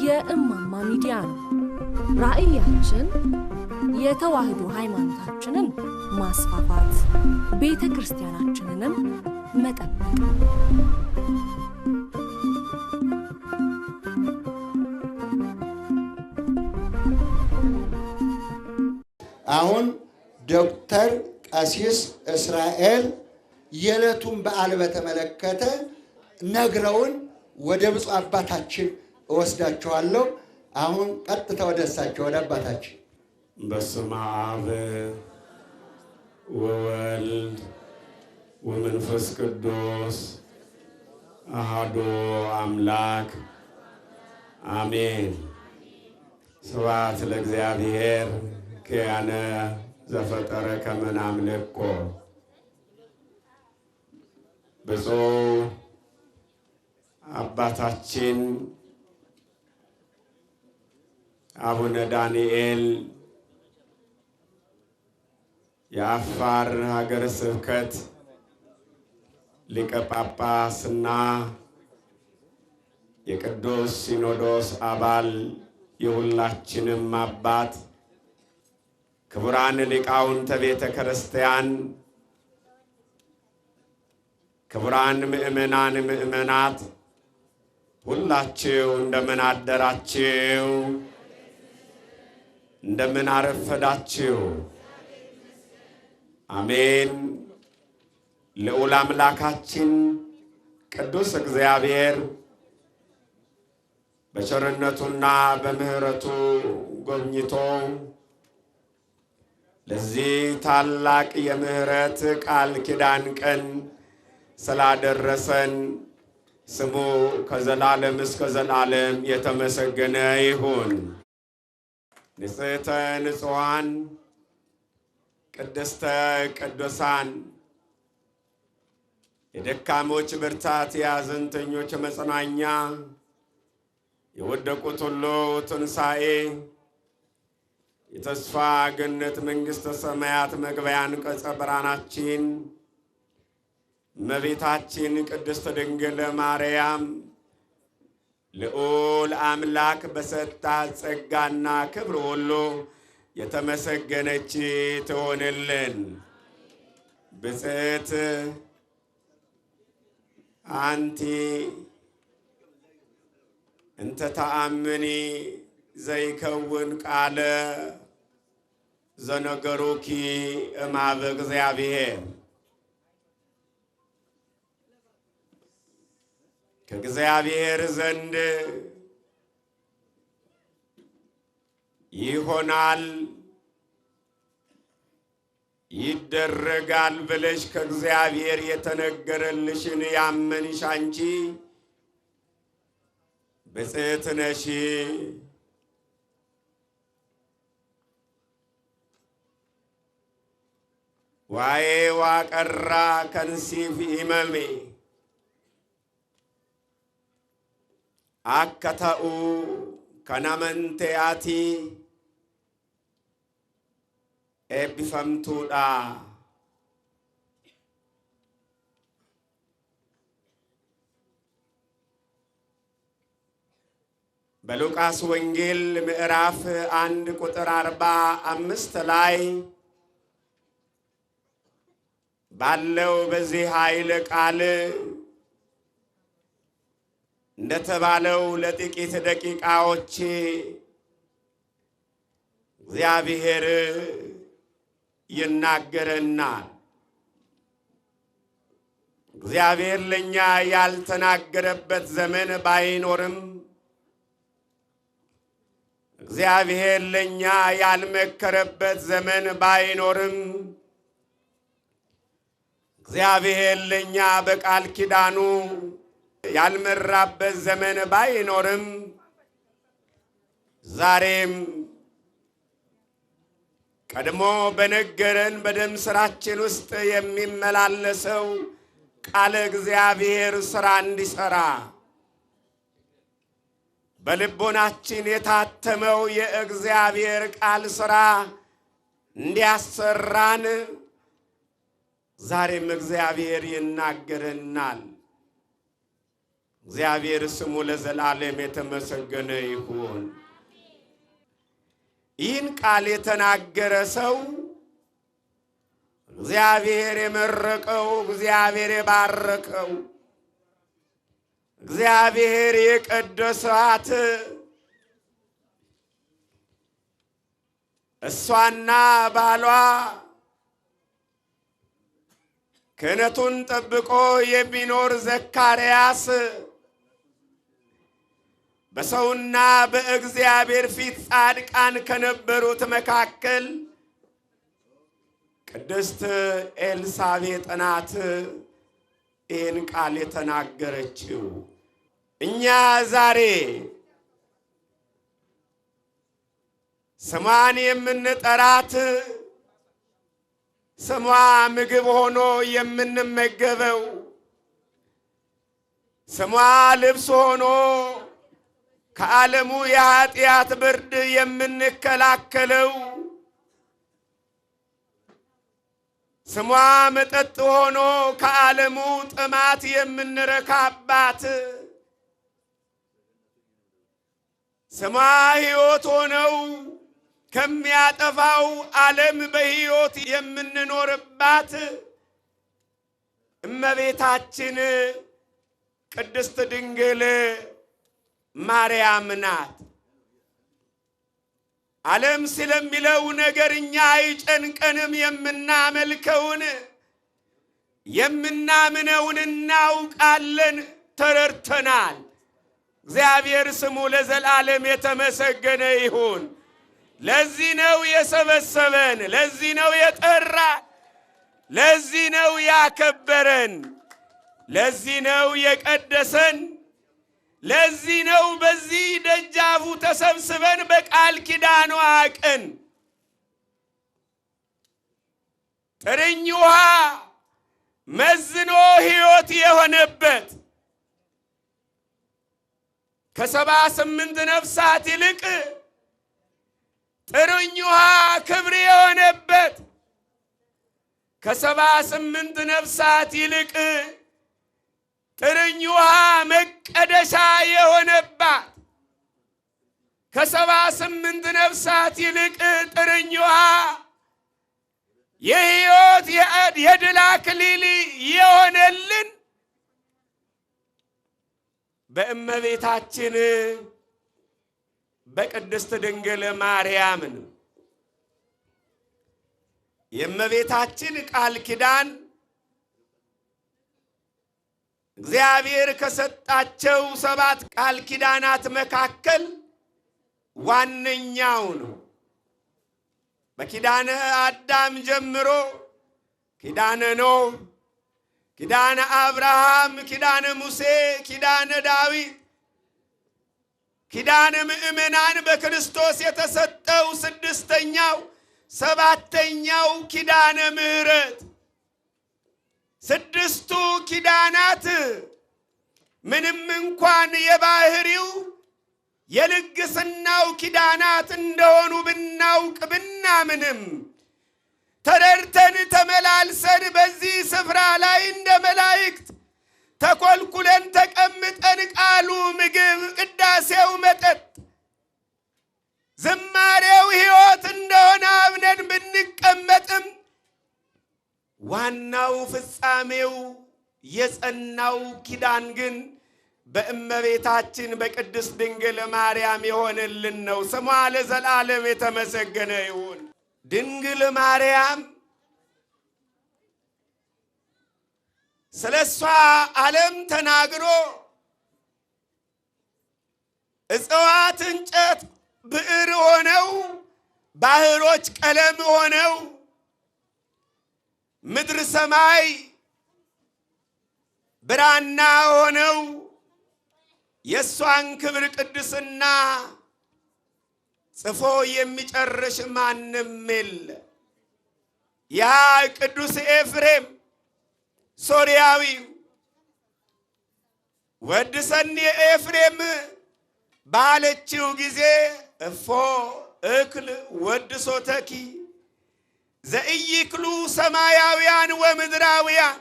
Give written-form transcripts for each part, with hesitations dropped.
የእማማ ሚዲያ ነው። ራዕያችን የተዋህዶ ሃይማኖታችንን ማስፋፋት፣ ቤተ ክርስቲያናችንንም መጠበቅ። አሁን ዶክተር ቀሲስ እስራኤል የዕለቱን በዓል በተመለከተ ነግረውን ወደ ብፁዕ አባታችን እወስዳችኋለሁ። አሁን ቀጥታ ወደ እሳቸው ወደ አባታችን። በስመ አብ ወወልድ ወመንፈስ ቅዱስ አሐዱ አምላክ አሜን። ስብሐት ለእግዚአብሔር ከያነ ዘፈጠረ ከመ ናምልኮ። ብፁዕ አባታችን አቡነ ዳንኤል የአፋር ሀገረ ስብከት ሊቀ ጳጳስና የቅዱስ ሲኖዶስ አባል የሁላችንም አባት፣ ክቡራን ሊቃውንተ ቤተ ክርስቲያን፣ ክቡራን ምእመናን ምእመናት፣ ሁላችሁ እንደምን አደራችሁ? እንደምን አረፈዳችሁ? አሜን። ልዑል አምላካችን ቅዱስ እግዚአብሔር በቸርነቱና በምሕረቱ ጎብኝቶ ለዚህ ታላቅ የምሕረት ቃል ኪዳን ቀን ስላደረሰን ስሙ ከዘላለም እስከ ዘላለም የተመሰገነ ይሁን። ንጽሕተ ንጹሐን ቅድስተ ቅዱሳን የደካሞች ብርታት የሐዘንተኞች መጽናኛ የወደቁት ሁሉ ትንሣኤ የተስፋ ገነት መንግሥተ ሰማያት መግቢያ አንቀጸ ብርሃናችን እመቤታችን ቅድስት ድንግል ማርያም ልዑል አምላክ በሰጣት ጸጋና ክብር ሁሉ የተመሰገነች ትሆንልን። ብፅዕት አንቲ እንተ ተአምኒ ዘይከውን ቃለ ዘነገሩኪ እምኀበ እግዚአብሔር። ከእግዚአብሔር ዘንድ ይሆናል ይደረጋል ብለሽ ከእግዚአብሔር የተነገረልሽን ያመንሽ አንቺ ብፅዕት ነሽ። ዋዬ ዋቀራ ከንሲፍ ኢመሜ አከተኡ ከናመንቴያቲ ኤቢፈምቱዳ። በሉቃስ ወንጌል ምዕራፍ 1 ቁጥር 45 ላይ ባለው በዚህ ኃይለ ቃል እንደተባለው ለጥቂት ደቂቃዎች እግዚአብሔር ይናገረናል። እግዚአብሔር ለኛ ያልተናገረበት ዘመን ባይኖርም፣ እግዚአብሔር ለኛ ያልመከረበት ዘመን ባይኖርም፣ እግዚአብሔር ለኛ በቃል ኪዳኑ ያልመራበት ዘመን ባይኖርም፣ ዛሬም ቀድሞ በነገረን በደም ስራችን ውስጥ የሚመላለሰው ቃለ እግዚአብሔር ሥራ እንዲሠራ በልቦናችን የታተመው የእግዚአብሔር ቃል ሥራ እንዲያሰራን ዛሬም እግዚአብሔር ይናገረናል። እግዚአብሔር ስሙ ለዘላለም የተመሰገነ ይሁን። ይህን ቃል የተናገረ ሰው እግዚአብሔር የመረቀው፣ እግዚአብሔር የባረከው፣ እግዚአብሔር የቀደሳት እሷና ባሏ ክህነቱን ጠብቆ የሚኖር ዘካርያስ በሰውና በእግዚአብሔር ፊት ጻድቃን ከነበሩት መካከል ቅድስት ኤልሳቤጥ ናት ይህን ቃል የተናገረችው። እኛ ዛሬ ስሟን የምንጠራት ስሟ ምግብ ሆኖ የምንመገበው፣ ስሟ ልብስ ሆኖ ከዓለሙ የኃጢአት ብርድ የምንከላከለው፣ ስሟ መጠጥ ሆኖ ከዓለሙ ጥማት የምንረካባት፣ ስሟ ሕይወት ሆነው ከሚያጠፋው ዓለም በሕይወት የምንኖርባት እመቤታችን ቅድስት ድንግል ማርያም ናት። ዓለም ስለሚለው ነገር እኛ አይጨንቀንም። የምናመልከውን የምናምነውን እናውቃለን፣ ተረድተናል። እግዚአብሔር ስሙ ለዘላለም የተመሰገነ ይሁን። ለዚህ ነው የሰበሰበን፣ ለዚህ ነው የጠራን፣ ለዚህ ነው ያከበረን፣ ለዚህ ነው የቀደሰን፣ ለዚህ ነው በዚህ ደጃፉ ተሰብስበን በቃል ኪዳኗ ቀን ጥርኝ ውሃ መዝኖ ሕይወት የሆነበት ከ78 ነፍሳት ይልቅ ጥርኝ ውሃ ክብር የሆነበት ከ78 ነፍሳት ይልቅ ጥርኝ ውሃ መቀደሻ የሆነባት ከ78 ነፍሳት ይልቅ ጥርኝ ውሃ የሕይወት የድል አክሊል የሆነልን በእመቤታችን በቅድስት ድንግል ማርያም ነው። የእመቤታችን ቃል ኪዳን እግዚአብሔር ከሰጣቸው 7 ቃል ኪዳናት መካከል ዋነኛው ነው። በኪዳነ አዳም ጀምሮ ኪዳነ ኖህ፣ ኪዳነ አብርሃም፣ ኪዳነ ሙሴ፣ ኪዳነ ዳዊት፣ ኪዳነ ምእመናን በክርስቶስ የተሰጠው 6ኛው 7ኛው ኪዳነ ምሕረት 6ቱ ኪዳናት ምንም እንኳን የባህሪው የልግስናው ኪዳናት እንደሆኑ ብናውቅ ብናምንም ተረድተን ተመላልሰን በዚህ ስፍራ ላይ እንደ መላእክት ተኮልኩለን ተቀምጠን ቃሉ ምግብ፣ ቅዳሴው መጠጥ፣ ዝማሬው ሕይወት እንደሆነ አምነን ብንቀመጥም ዋናው ፍጻሜው የጸናው ኪዳን ግን በእመቤታችን በቅድስት ድንግል ማርያም የሆነልን ነው። ስሟ ለዘላለም የተመሰገነ ይሁን። ድንግል ማርያም ስለሷ ዓለም ተናግሮ እጽዋት እንጨት ብዕር ሆነው ባህሮች ቀለም ሆነው ምድር ሰማይ ብራና ሆነው የሷን ክብር ቅድስና ጽፎ የሚጨርስ ማንም የለ። ያ ቅዱስ ኤፍሬም ሶርያዊ ወድሰኒ ኤፍሬም ባለችው ጊዜ እፎ እክል ወድሶተኪ ዘኢይክሉ ሰማያውያን ወምድራውያን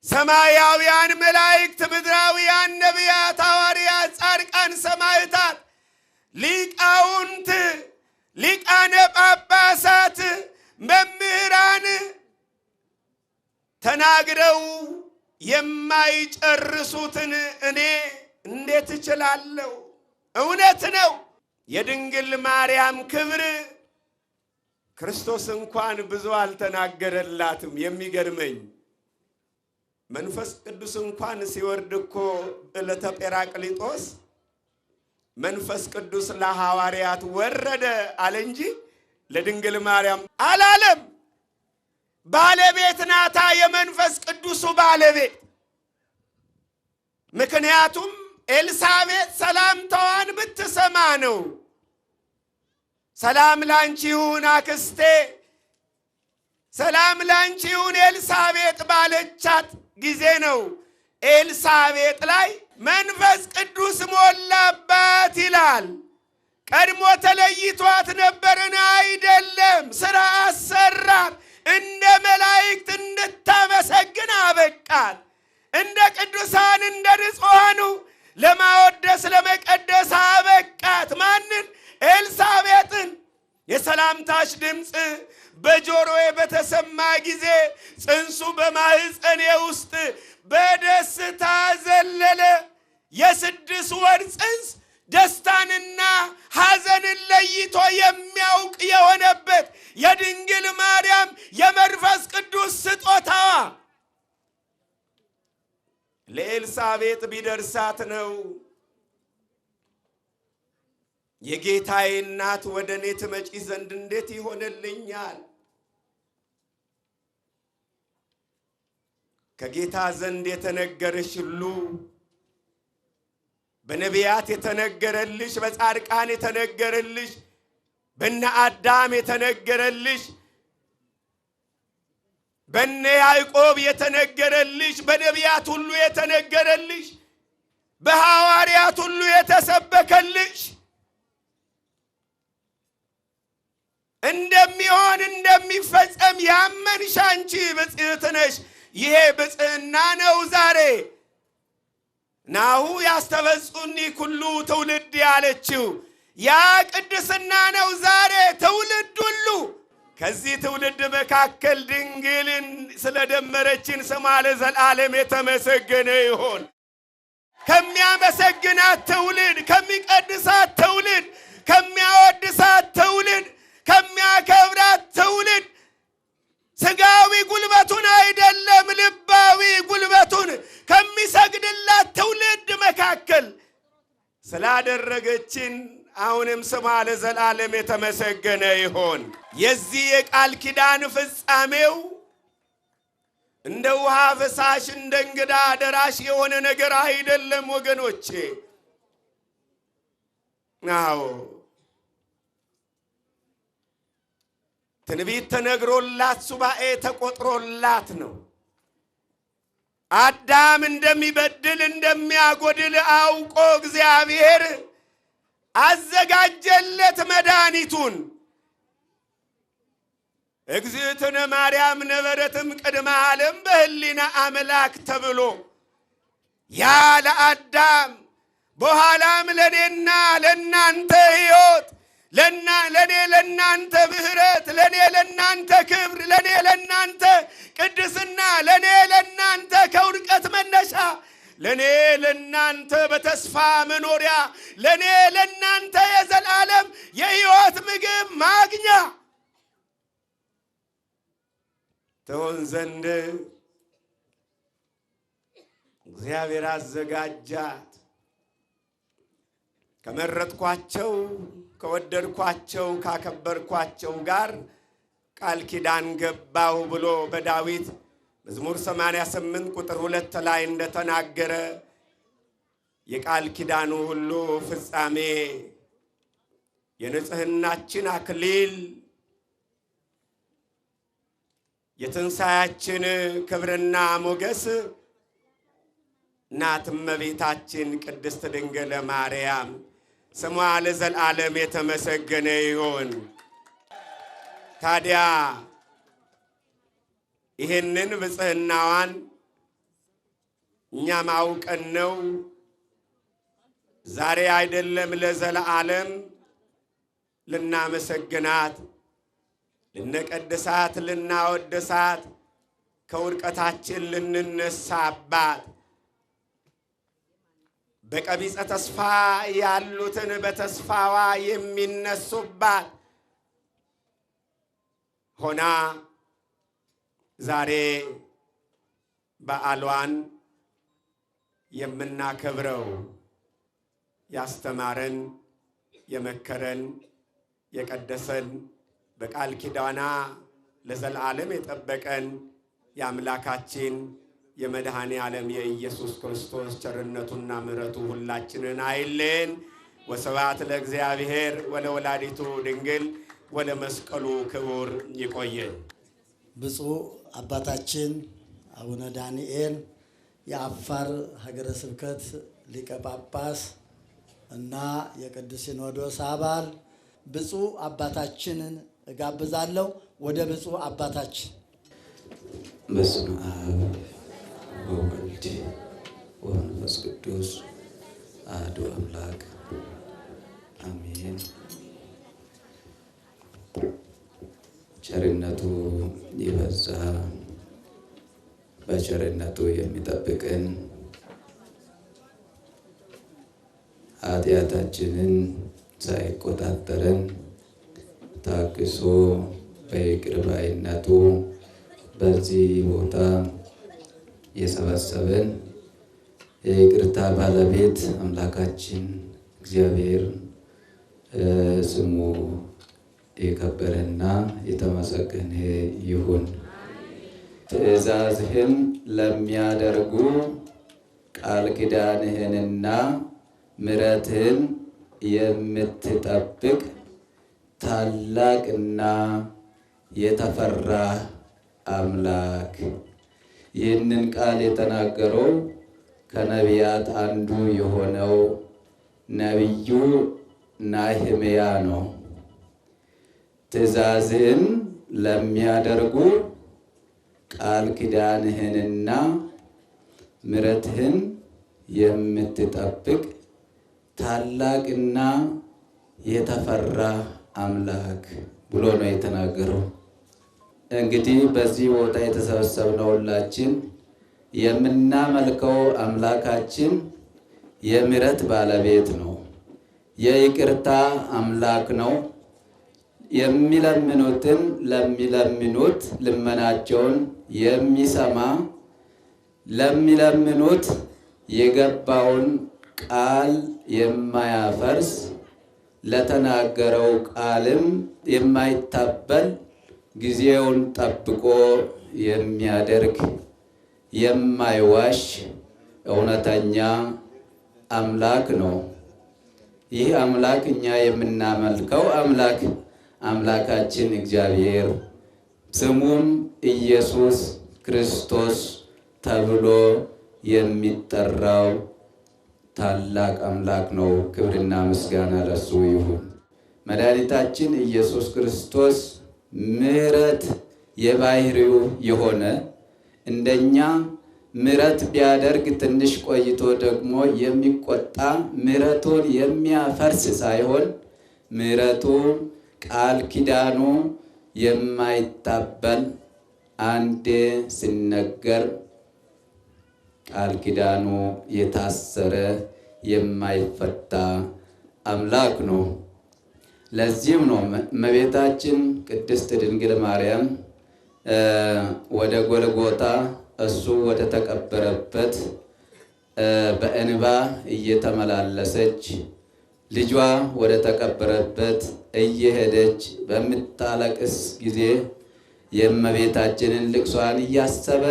ሰማያውያን መላእክት ምድራውያን ነቢያት ሐዋርያት ጻድቃን ሰማዕታት ሊቃውንት ሊቃነ ጳጳሳት መምህራን ተናግረው የማይጨርሱትን እኔ እንዴት እችላለሁ? እውነት ነው። የድንግል ማርያም ክብር ክርስቶስ እንኳን ብዙ አልተናገረላትም። የሚገርመኝ መንፈስ ቅዱስ እንኳን ሲወርድ እኮ ዕለተ ጴራቅሊጦስ መንፈስ ቅዱስ ለሐዋርያት ወረደ አለ እንጂ ለድንግል ማርያም አላለም። ባለቤት ናታ፣ የመንፈስ ቅዱሱ ባለቤት። ምክንያቱም ኤልሳቤጥ ሰላምታዋን ብትሰማ ነው። ሰላም ላንቺ ይሁን አክስቴ፣ ሰላም ላንቺ ይሁን ኤልሳቤጥ ባለቻት ጊዜ ነው ኤልሳቤጥ ላይ መንፈስ ቅዱስ ሞላባት ይላል። ቀድሞ ተለይቷት ነበርን? አይደለም። ሥራ አሰራት። እንደ መላእክት እንድታመሰግን አበቃት። እንደ ቅዱሳን እንደ ንጹሐኑ ለማወደስ ለመቀደስ አበቃት። ማንን? ኤልሳቤጥን። የሰላምታሽ ድምፅ በጆሮዬ በተሰማ ጊዜ ጽንሱ በማህፀኔ ውስጥ በደስታ ዘለለ። የ6 ወር ጽንስ ደስታንና ሐዘንን ለይቶ የሚያውቅ የሆነበት የድንግል ማርያም የመንፈስ ቅዱስ ስጦታዋ ለኤልሳቤጥ ቢደርሳት ነው የጌታዬ እናት ወደ እኔ ትመጪ ዘንድ እንዴት ይሆንልኛል? ከጌታ ዘንድ የተነገረሽ ሁሉ በነቢያት የተነገረልሽ፣ በጻድቃን የተነገረልሽ፣ በነ አዳም የተነገረልሽ፣ በነ ያዕቆብ የተነገረልሽ፣ በነቢያት ሁሉ የተነገረልሽ፣ በሐዋርያት ሁሉ የተሰበከልሽ እንደሚሆን እንደሚፈጸም ያመንሽ አንቺ ብፅዕት ነሽ። ይሄ ብፅዕና ነው። ዛሬ ናሁ ያስተበጹኒ ኩሉ ትውልድ ያለችው ያ ቅድስና ነው። ዛሬ ትውልድ ሁሉ ከዚህ ትውልድ መካከል ድንግልን ስለደመረችን ስሟ ለዘላለም የተመሰገነ ይሁን። ከሚያመሰግናት ትውልድ፣ ከሚቀድሳት ትውልድ፣ ከሚያወድሳት ትውልድ፣ ከሚያከብራት ትውልድ ስጋዊ ጉልበቱን አይደለም ልባዊ ጉልበቱን ከሚሰግድላት ትውልድ መካከል ስላደረገችን አሁንም ስሟ ለዘላለም የተመሰገነ ይሁን። የዚህ የቃል ኪዳን ፍጻሜው እንደ ውሃ ፈሳሽ እንደ እንግዳ ደራሽ የሆነ ነገር አይደለም ወገኖቼ። አዎ ትንቢት ተነግሮላት ሱባኤ ተቆጥሮላት ነው። አዳም እንደሚበድል እንደሚያጎድል አውቆ እግዚአብሔር አዘጋጀለት መድኃኒቱን። እግዝእትነ ማርያም ነበረትም ቅድመ ዓለም በህሊና አምላክ ተብሎ ያ ለአዳም በኋላም ለኔና ለናንተ ሕይወት ለኔ ለናንተ ምህረት ለኔ ለናንተ ክብር ለኔ ለናንተ ቅድስና ለኔ ለናንተ ከውድቀት መነሻ ለኔ ለናንተ በተስፋ መኖሪያ ለኔ ለናንተ የዘላለም የሕይወት ምግብ ማግኛ ትሆን ዘንድ እግዚአብሔር አዘጋጃት። ከመረጥኳቸው ከወደድኳቸው ካከበርኳቸው ጋር ቃል ኪዳን ገባሁ ብሎ በዳዊት መዝሙር 88 ቁጥር 2 ላይ እንደተናገረ የቃል ኪዳኑ ሁሉ ፍጻሜ የንጽህናችን አክሊል የትንሣኤያችን ክብርና ሞገስ እናት እመቤታችን ቅድስት ድንግል ማርያም ስሟ ለዘላለም የተመሰገነ ይሁን። ታዲያ ይህንን ብጽሕናዋን እኛም አውቀን ነው ዛሬ አይደለም ለዘላለም ልናመሰግናት፣ ልንቀድሳት፣ ልናወድሳት፣ ከውድቀታችን ልንነሳባት፣ በቀቢጸ ተስፋ ያሉትን በተስፋዋ የሚነሱባት ሆና ዛሬ በዓሏን የምናከብረው ያስተማረን፣ የመከረን፣ የቀደሰን፣ በቃል ኪዳና ለዘላለም የጠበቀን የአምላካችን የመድኃኔ ዓለም የኢየሱስ ክርስቶስ ቸርነቱና ምሕረቱ ሁላችንን አይለየን። ወስብሐት ለእግዚአብሔር ወለወላዲቱ ድንግል ወለመስቀሉ ክቡር። ይቆየን። ብፁዕ አባታችን አቡነ ዳንኤል የአፋር ሀገረ ስብከት ሊቀ ጳጳስ እና የቅዱስ ሲኖዶስ አባል፣ ብፁዕ አባታችንን እጋብዛለሁ። ወደ ብፁዕ አባታችን። በስመ አብ ወወልድ ወመንፈስ ቅዱስ አሐዱ አምላክ አሜን። ቸርነቱ የበዛ በቸርነቱ የሚጠብቀን ኃጢአታችንን ሳይቆጣጠረን ታግሶ በይቅር ባይነቱ በዚህ ቦታ የሰበሰበን የይቅርታ ባለቤት አምላካችን እግዚአብሔር ስሙ የከበረና የተመሰገነ ይሁን። ትእዛዝህን ለሚያደርጉ ቃል ኪዳንህንና ምሕረትህን የምትጠብቅ ታላቅና የተፈራ አምላክ። ይህንን ቃል የተናገረው ከነቢያት አንዱ የሆነው ነቢዩ ናህምያ ነው። ትእዛዝህን ለሚያደርጉ ቃል ኪዳንህንና ምሕረትህን የምትጠብቅ ታላቅና የተፈራ አምላክ ብሎ ነው የተናገረው። እንግዲህ በዚህ ቦታ የተሰበሰብነው ሁላችን የምናመልከው አምላካችን የምሕረት ባለቤት ነው። የይቅርታ አምላክ ነው። የሚለምኑትን ለሚለምኑት ልመናቸውን የሚሰማ፣ ለሚለምኑት የገባውን ቃል የማያፈርስ፣ ለተናገረው ቃልም የማይታበል፣ ጊዜውን ጠብቆ የሚያደርግ፣ የማይዋሽ እውነተኛ አምላክ ነው። ይህ አምላክ እኛ የምናመልከው አምላካችን እግዚአብሔር ስሙም ኢየሱስ ክርስቶስ ተብሎ የሚጠራው ታላቅ አምላክ ነው። ክብርና ምስጋና ለሱ ይሁን። መድኃኒታችን ኢየሱስ ክርስቶስ ምሕረት የባህሪው የሆነ እንደኛ ምሕረት ቢያደርግ ትንሽ ቆይቶ ደግሞ የሚቆጣ፣ ምሕረቱን የሚያፈርስ ሳይሆን ምሕረቱ ቃል ኪዳኑ የማይታበል፣ አንዴ ሲነገር ቃል ኪዳኑ የታሰረ የማይፈታ አምላክ ነው። ለዚህም ነው እመቤታችን ቅድስት ድንግል ማርያም ወደ ጎልጎታ እሱ ወደ ተቀበረበት በእንባ እየተመላለሰች ልጇ ወደ ተቀበረበት እየሄደች በምታለቅስ ጊዜ የእመቤታችንን ልቅሷን እያሰበ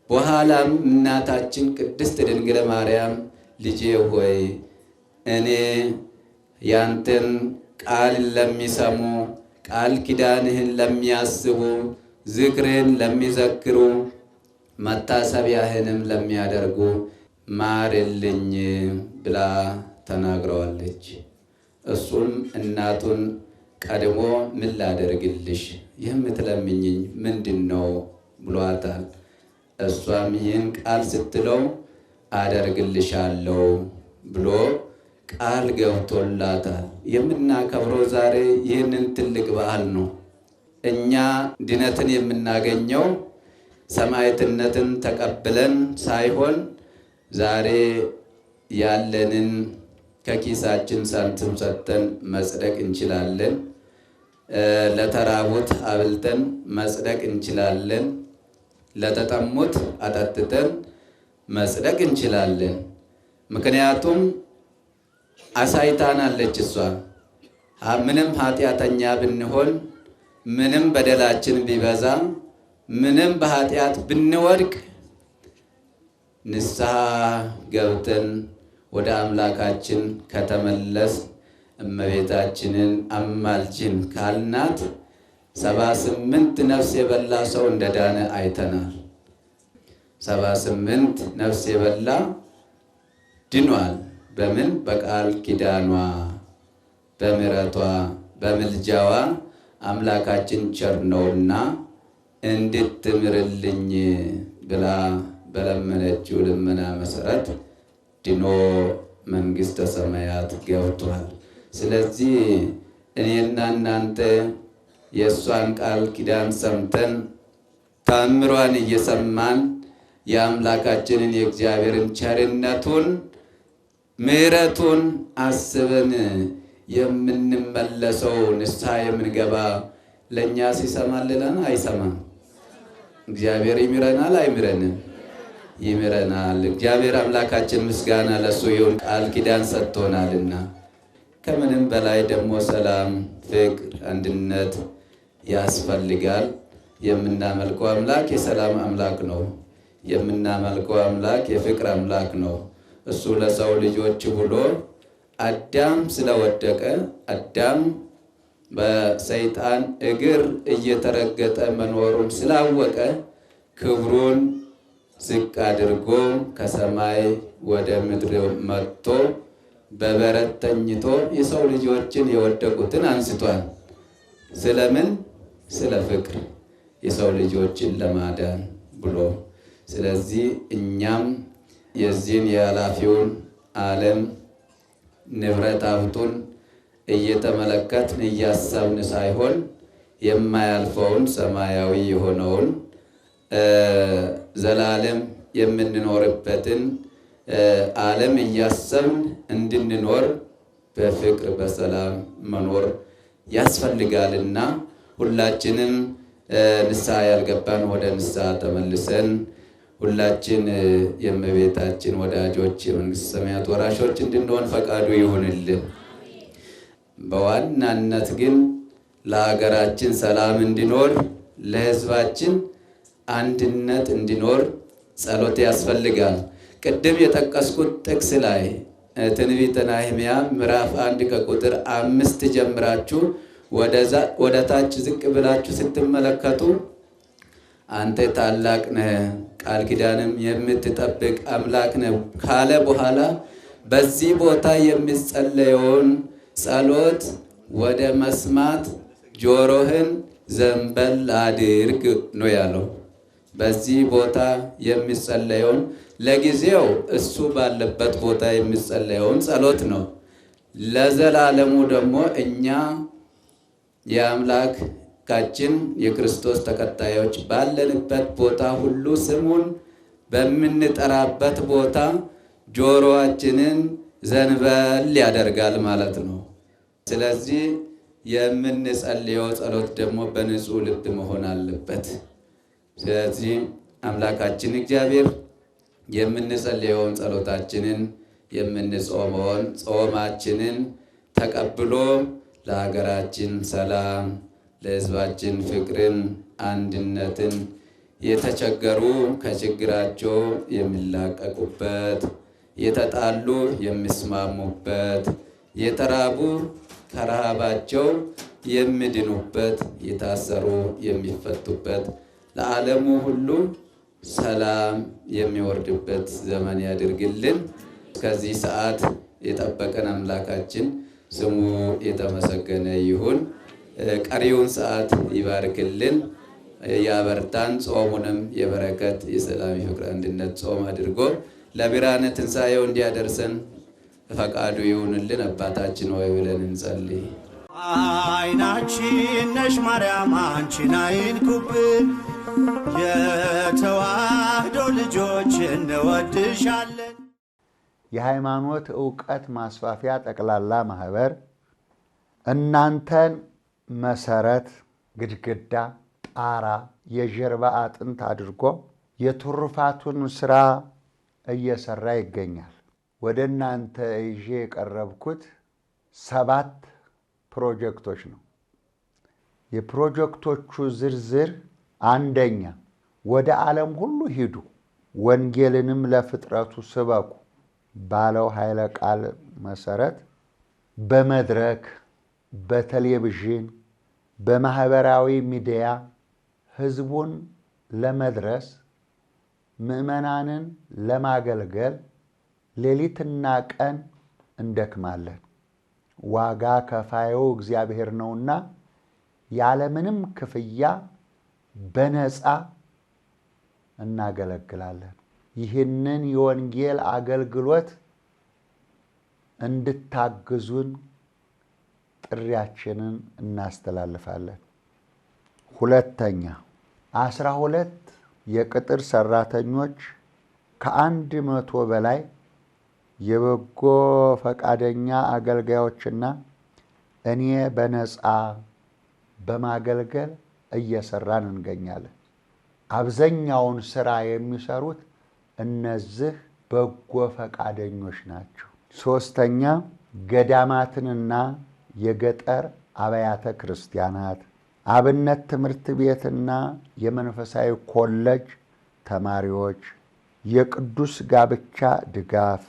በኋላም እናታችን ቅድስት ድንግል ማርያም ልጄ ሆይ እኔ ያንተን ቃል ለሚሰሙ ቃል ኪዳንህን ለሚያስቡ ዝክርህን ለሚዘክሩ መታሰቢያህንም ለሚያደርጉ ማርልኝ ብላ ተናግረዋለች። እሱም እናቱን ቀድሞ ምን ላደርግልሽ የምትለምኝኝ ምንድን ነው ብሏታል። እሷም ይህን ቃል ስትለው አደርግልሻለሁ ብሎ ቃል ገብቶላታል። የምናከብረው ዛሬ ይህንን ትልቅ በዓል ነው። እኛ ድነትን የምናገኘው ሰማዕትነትን ተቀብለን ሳይሆን ዛሬ ያለንን ከኪሳችን ሳንቲም ሰጥተን መጽደቅ እንችላለን። ለተራቡት አብልተን መጽደቅ እንችላለን። ለተጠሙት አጠጥተን መጽደቅ እንችላለን። ምክንያቱም አሳይታናለች። እሷ ምንም ኃጢአተኛ ብንሆን፣ ምንም በደላችን ቢበዛ፣ ምንም በኃጢአት ብንወድቅ ንስሐ ገብተን ወደ አምላካችን ከተመለስ እመቤታችንን አማልጅን ካልናት 78 ነፍስ የበላ ሰው እንደዳነ አይተናል። 78 ነፍስ የበላ ድኗል። በምን? በቃል ኪዳኗ፣ በምሕረቷ፣ በምልጃዋ አምላካችን ቸር ነውና እንድትምርልኝ ብላ በለመነችው ልመና መሰረት ድኖ መንግሥተ ሰማያት ገብቷል። ስለዚህ እኔና እናንተ የእሷን ቃል ኪዳን ሰምተን ታምሯን እየሰማን የአምላካችንን የእግዚአብሔርን ቸርነቱን ምሕረቱን አስበን የምንመለሰው ንስሐ የምንገባ ለእኛ ሲሰማልለን አይሰማም? እግዚአብሔር ይምረናል አይምረንም? ይምረናል። እግዚአብሔር አምላካችን ምስጋና ለሱ ይሁን፣ ቃል ኪዳን ሰጥቶናልና። ከምንም በላይ ደግሞ ሰላም፣ ፍቅር፣ አንድነት ያስፈልጋል። የምናመልከው አምላክ የሰላም አምላክ ነው። የምናመልከው አምላክ የፍቅር አምላክ ነው። እሱ ለሰው ልጆች ብሎ አዳም ስለወደቀ አዳም በሰይጣን እግር እየተረገጠ መኖሩን ስላወቀ ክብሩን ዝቅ አድርጎ ከሰማይ ወደ ምድር መጥቶ በበረት ተኝቶ የሰው ልጆችን የወደቁትን አንስቷል። ስለምን? ስለ ፍቅር የሰው ልጆችን ለማዳን ብሎ። ስለዚህ እኛም የዚህን የኃላፊውን ዓለም ንብረት ሀብቱን እየተመለከትን እያሰብን ሳይሆን የማያልፈውን ሰማያዊ የሆነውን ዘላለም የምንኖርበትን ዓለም እያሰብን እንድንኖር በፍቅር በሰላም መኖር ያስፈልጋልና ሁላችንም ንስሐ ያልገባን ወደ ንስሐ ተመልሰን ሁላችን የእመቤታችን ወዳጆች የመንግሥተ ሰማያት ወራሾች እንድንሆን ፈቃዱ ይሁንልን። በዋናነት ግን ለሀገራችን ሰላም እንዲኖር፣ ለሕዝባችን አንድነት እንዲኖር ጸሎት ያስፈልጋል። ቅድም የጠቀስኩት ጥቅስ ላይ ትንቢተ ነህምያ ምዕራፍ 1 ከቁጥር 5 ጀምራችሁ ወደ ታች ዝቅ ብላችሁ ስትመለከቱ አንተ ታላቅ ነህ፣ ቃል ኪዳንም የምትጠብቅ አምላክ ነህ ካለ በኋላ በዚህ ቦታ የሚጸለየውን ጸሎት ወደ መስማት ጆሮህን ዘንበል አድርግ ነው ያለው። በዚህ ቦታ የሚጸለየውን ለጊዜው እሱ ባለበት ቦታ የሚጸለየውን ጸሎት ነው። ለዘላለሙ ደግሞ እኛ የአምላካችን የክርስቶስ ተከታዮች ባለንበት ቦታ ሁሉ ስሙን በምንጠራበት ቦታ ጆሮአችንን ዘንበል ያደርጋል ማለት ነው። ስለዚህ የምንጸልየው ጸሎት ደግሞ በንጹህ ልብ መሆን አለበት። ስለዚህ አምላካችን እግዚአብሔር የምንጸልየውን ጸሎታችንን የምንጾመውን ጾማችንን ተቀብሎ ለሀገራችን ሰላም፣ ለሕዝባችን ፍቅርን፣ አንድነትን፣ የተቸገሩ ከችግራቸው የሚላቀቁበት፣ የተጣሉ የሚስማሙበት፣ የተራቡ ከረሃባቸው የሚድኑበት፣ የታሰሩ የሚፈቱበት፣ ለዓለሙ ሁሉ ሰላም የሚወርድበት ዘመን ያድርግልን። ከዚህ ሰዓት የጠበቀን አምላካችን ስሙ የተመሰገነ ይሁን። ቀሪውን ሰዓት ይባርክልን፣ ያበርታን። ጾሙንም የበረከት የሰላም የፍቅር አንድነት ጾም አድርጎ ለብርሃነ ትንሣኤው እንዲያደርሰን ፈቃዱ ይሁንልን። አባታችን ሆይ ብለን እንጸልይ። አይናችን ነሽ ማርያም አንቺን አይንኩብን፣ የተዋህዶ ልጆች እንወድሻለን። የሃይማኖት ዕውቀት ማስፋፊያ ጠቅላላ ማህበር እናንተን መሰረት፣ ግድግዳ፣ ጣራ፣ የጀርባ አጥንት አድርጎ የትሩፋቱን ስራ እየሰራ ይገኛል። ወደ እናንተ ይዤ የቀረብኩት 7 ፕሮጀክቶች ነው። የፕሮጀክቶቹ ዝርዝር፣ አንደኛ ወደ ዓለም ሁሉ ሂዱ ወንጌልንም ለፍጥረቱ ስበኩ ባለው ኃይለ ቃል መሰረት በመድረክ፣ በቴሌቪዥን፣ በማህበራዊ ሚዲያ ህዝቡን ለመድረስ ምዕመናንን ለማገልገል ሌሊትና ቀን እንደክማለን። ዋጋ ከፋዩ እግዚአብሔር ነውና ያለምንም ክፍያ በነፃ እናገለግላለን። ይህንን የወንጌል አገልግሎት እንድታግዙን ጥሪያችንን እናስተላልፋለን። ሁለተኛ 12 የቅጥር ሰራተኞች ከ100 በላይ የበጎ ፈቃደኛ አገልጋዮችና እኔ በነፃ በማገልገል እየሰራን እንገኛለን። አብዛኛውን ስራ የሚሰሩት እነዚህ በጎ ፈቃደኞች ናቸው። ሶስተኛ ገዳማትንና የገጠር አብያተ ክርስቲያናት፣ አብነት ትምህርት ቤትና የመንፈሳዊ ኮሌጅ ተማሪዎች የቅዱስ ጋብቻ ድጋፍ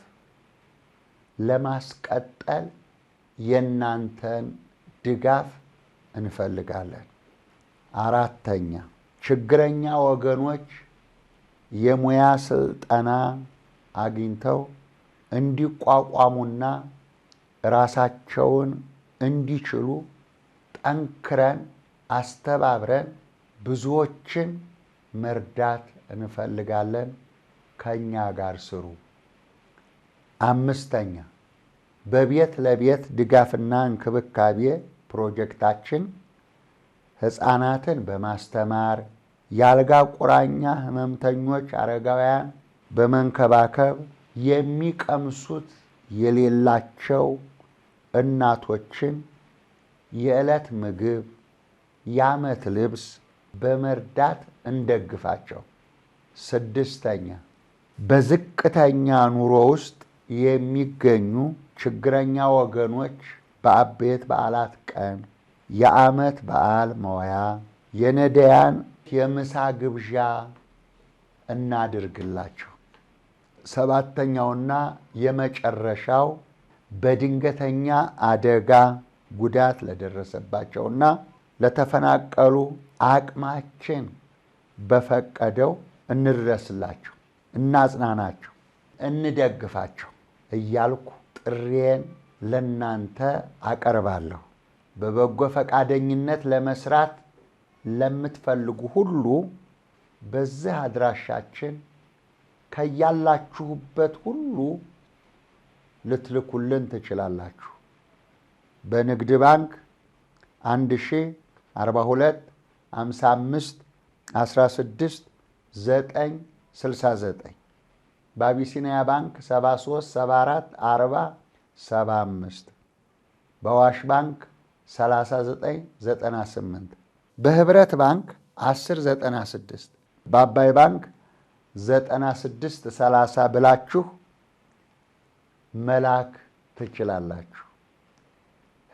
ለማስቀጠል የናንተን ድጋፍ እንፈልጋለን። አራተኛ ችግረኛ ወገኖች የሙያ ስልጠና አግኝተው እንዲቋቋሙና ራሳቸውን እንዲችሉ ጠንክረን አስተባብረን ብዙዎችን መርዳት እንፈልጋለን። ከኛ ጋር ስሩ። አምስተኛ በቤት ለቤት ድጋፍና እንክብካቤ ፕሮጀክታችን ሕፃናትን በማስተማር የአልጋ ቁራኛ ህመምተኞች አረጋውያን በመንከባከብ የሚቀምሱት የሌላቸው እናቶችን የዕለት ምግብ፣ የዓመት ልብስ በመርዳት እንደግፋቸው። ስድስተኛ በዝቅተኛ ኑሮ ውስጥ የሚገኙ ችግረኛ ወገኖች በአበይት በዓላት ቀን የዓመት በዓል መዋያ፣ የነዳያን የምሳ ግብዣ እናድርግላቸው። ሰባተኛውና የመጨረሻው በድንገተኛ አደጋ ጉዳት ለደረሰባቸውና ለተፈናቀሉ አቅማችን በፈቀደው እንድረስላቸው፣ እናጽናናቸው፣ እንደግፋቸው እያልኩ ጥሬን ለናንተ አቀርባለሁ። በበጎ ፈቃደኝነት ለመስራት ለምትፈልጉ ሁሉ በዚህ አድራሻችን ከያላችሁበት ሁሉ ልትልኩልን ትችላላችሁ። በንግድ ባንክ 1042 55 16 969 በአቢሲኒያ ባንክ 73 74 40 75 በዋሽ ባንክ 3998 በህብረት ባንክ 1096 በአባይ ባንክ 9630 ብላችሁ መላክ ትችላላችሁ።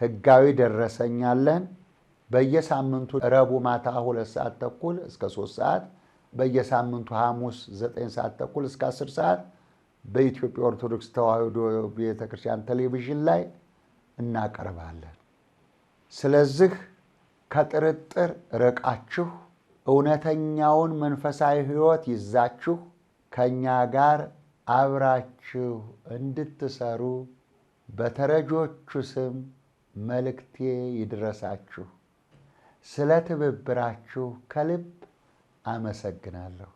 ህጋዊ ደረሰኛለን። በየሳምንቱ ረቡዕ ማታ 2 ሰዓት ተኩል እስከ 3 ሰዓት፣ በየሳምንቱ ሐሙስ 9 ሰዓት ተኩል እስከ 10 ሰዓት በኢትዮጵያ ኦርቶዶክስ ተዋሕዶ ቤተክርስቲያን ቴሌቪዥን ላይ እናቀርባለን። ስለዚህ ከጥርጥር ርቃችሁ እውነተኛውን መንፈሳዊ ሕይወት ይዛችሁ ከእኛ ጋር አብራችሁ እንድትሰሩ በተረጆቹ ስም መልእክቴ ይድረሳችሁ። ስለ ትብብራችሁ ከልብ አመሰግናለሁ።